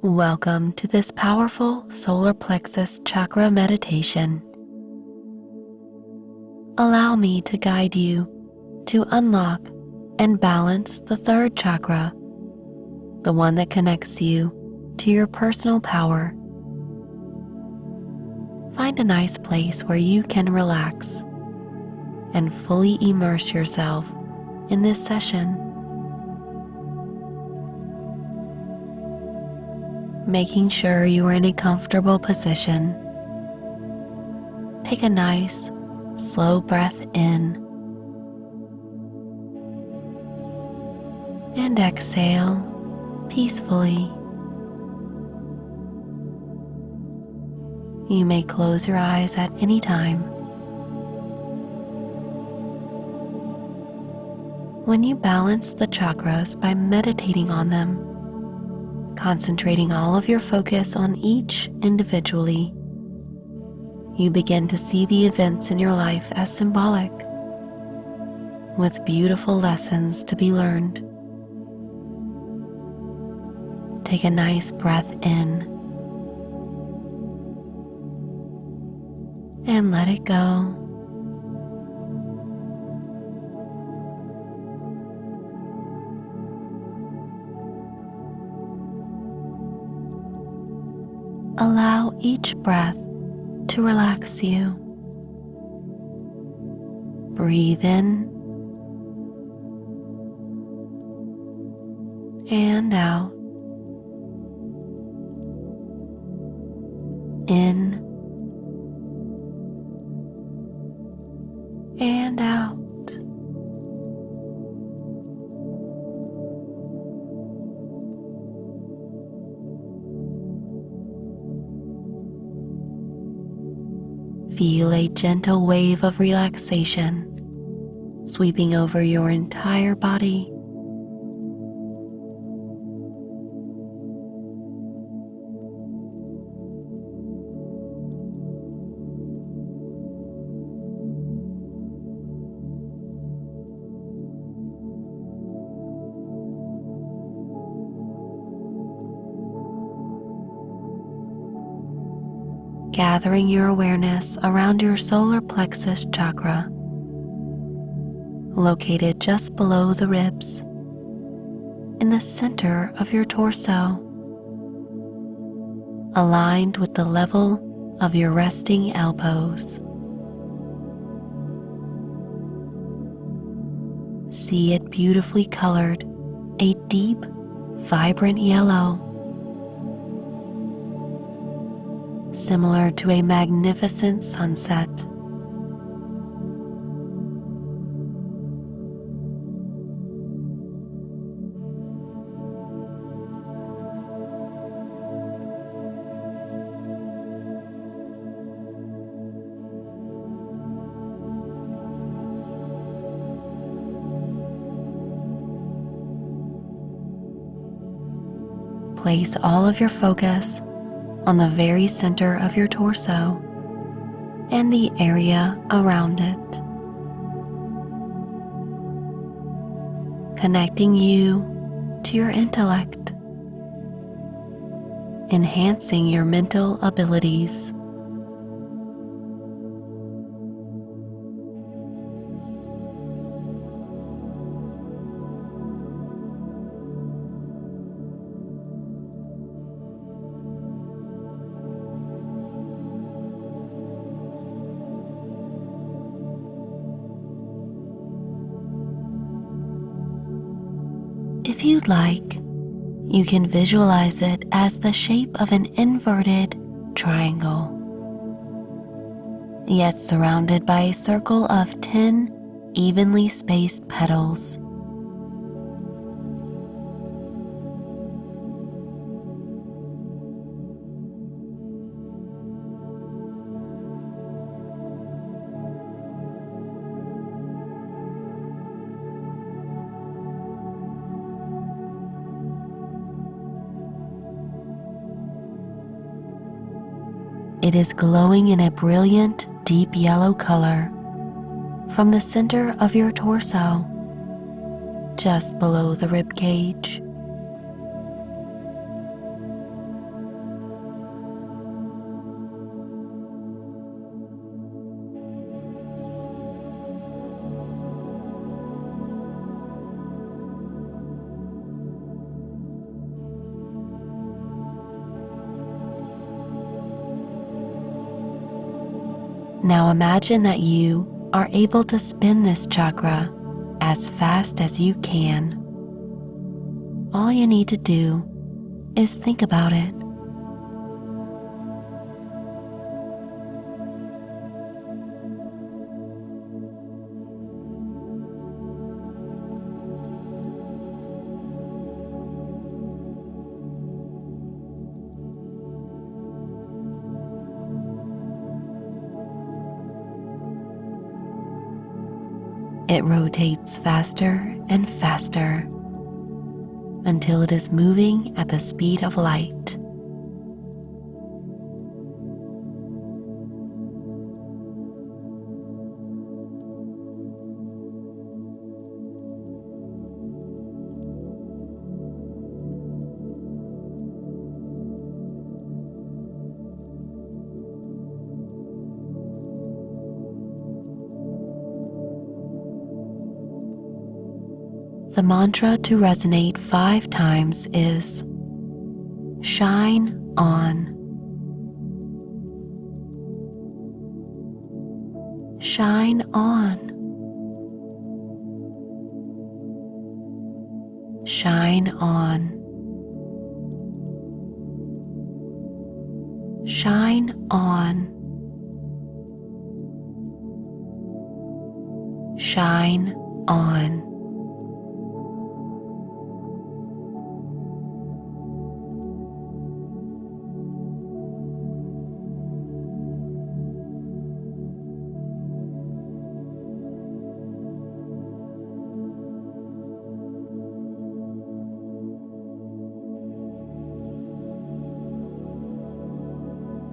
Welcome to this powerful solar plexus chakra meditation. Allow me to guide you to unlock and balance the third chakra, the one that connects you to your personal power. Find a nice place where you can relax and fully immerse yourself in this session. Making sure you are in a comfortable position. Take a nice, slow breath in and exhale peacefully. You may close your eyes at any time. When you balance the chakras by meditating on them, concentrating all of your focus on each individually, you begin to see the events in your life as symbolic, with beautiful lessons to be learned. Take a nice breath in and let it go. Allow each breath to relax you. Breathe in and out. In and out. Feel a gentle wave of relaxation sweeping over your entire body. Gathering your awareness around your solar plexus chakra, located just below the ribs, in the center of your torso, aligned with the level of your resting elbows. See it beautifully colored, a deep, vibrant yellow, similar to a magnificent sunset. Place all of your focus on the very center of your torso and the area around it, connecting you to your intellect, enhancing your mental abilities. If you'd like, you can visualize it as the shape of an inverted triangle, yet surrounded by a circle of 10 evenly spaced petals. It is glowing in a brilliant, deep yellow color from the center of your torso, just below the rib cage. Now imagine that you are able to spin this chakra as fast as you can. All you need to do is think about it. It rotates faster and faster until it is moving at the speed of light. The mantra to resonate 5 times is shine on. Shine on. Shine on. Shine on. Shine on.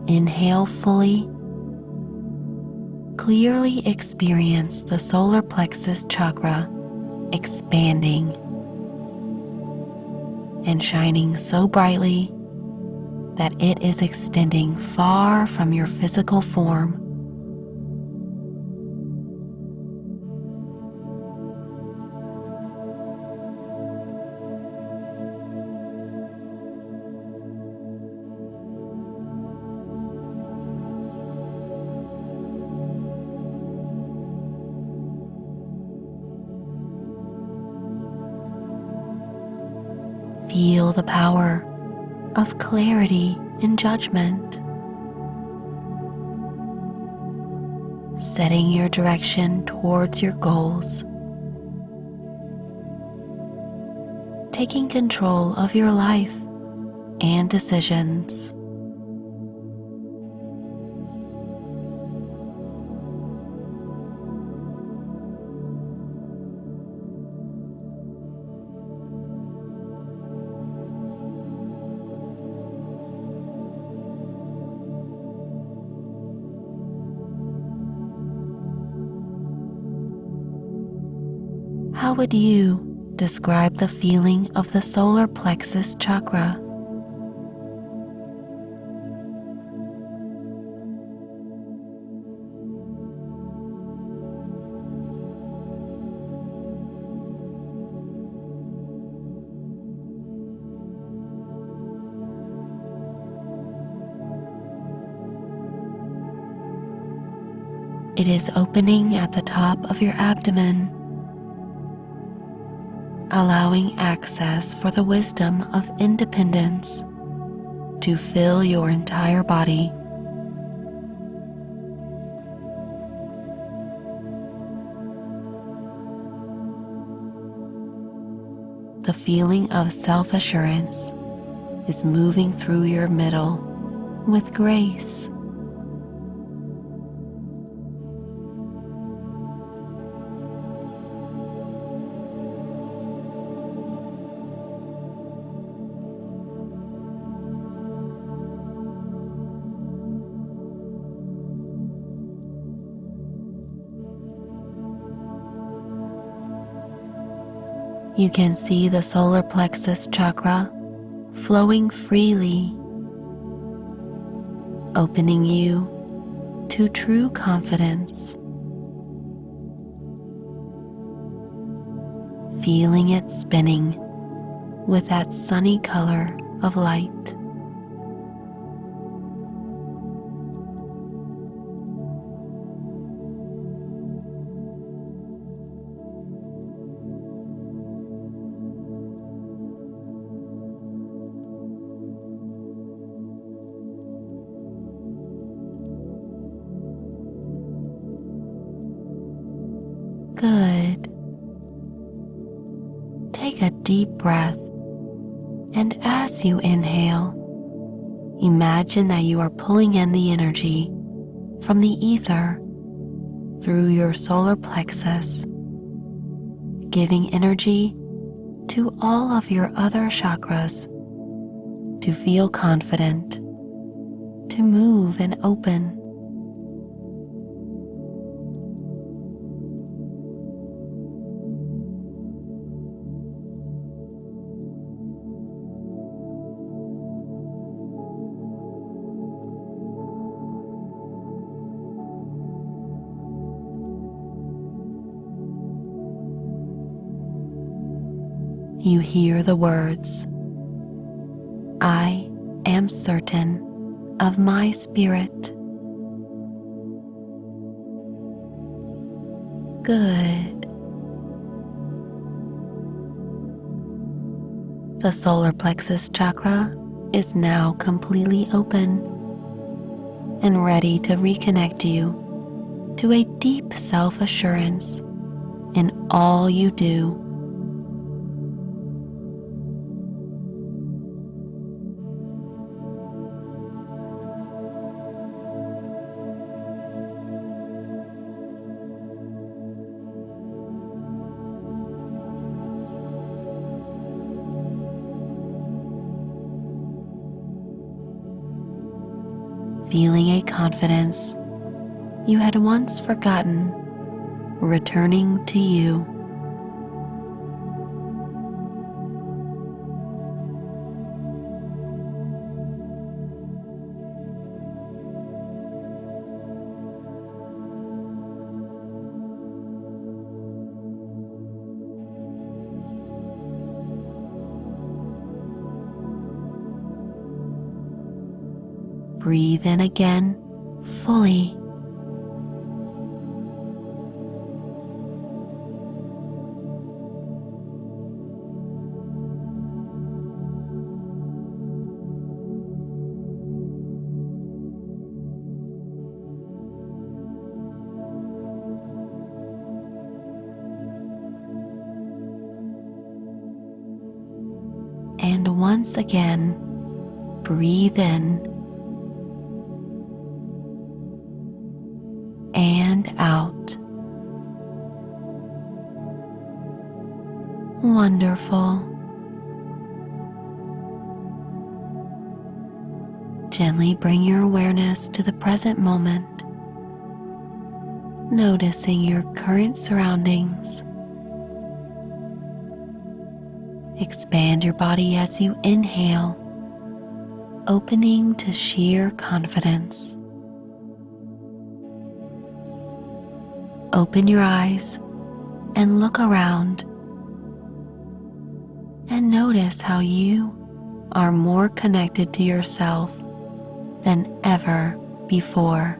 Inhale fully. Clearly experience the solar plexus chakra expanding and shining so brightly that it is extending far from your physical form. Feel the power of clarity and judgment, setting your direction towards your goals, taking control of your life and decisions. How would you describe the feeling of the solar plexus chakra? It is opening at the top of your abdomen, allowing access for the wisdom of independence to fill your entire body. The feeling of self-assurance is moving through your middle with grace. You can see the solar plexus chakra flowing freely, opening you to true confidence. Feeling it spinning with that sunny color of light. Good. Take a deep breath, and as you inhale, imagine that you are pulling in the energy from the ether through your solar plexus, giving energy to all of your other chakras to feel confident, to move and open. You hear the words, "I am certain of my spirit." Good. The solar plexus chakra is now completely open and ready to reconnect you to a deep self-assurance in all you do. Feeling a confidence you had once forgotten returning to you. Breathe in again fully. And once again, breathe in and out. Wonderful. Gently bring your awareness to the present moment, noticing your current surroundings. Expand your body as you inhale, opening to sheer confidence. Open your eyes and look around, and notice how you are more connected to yourself than ever before.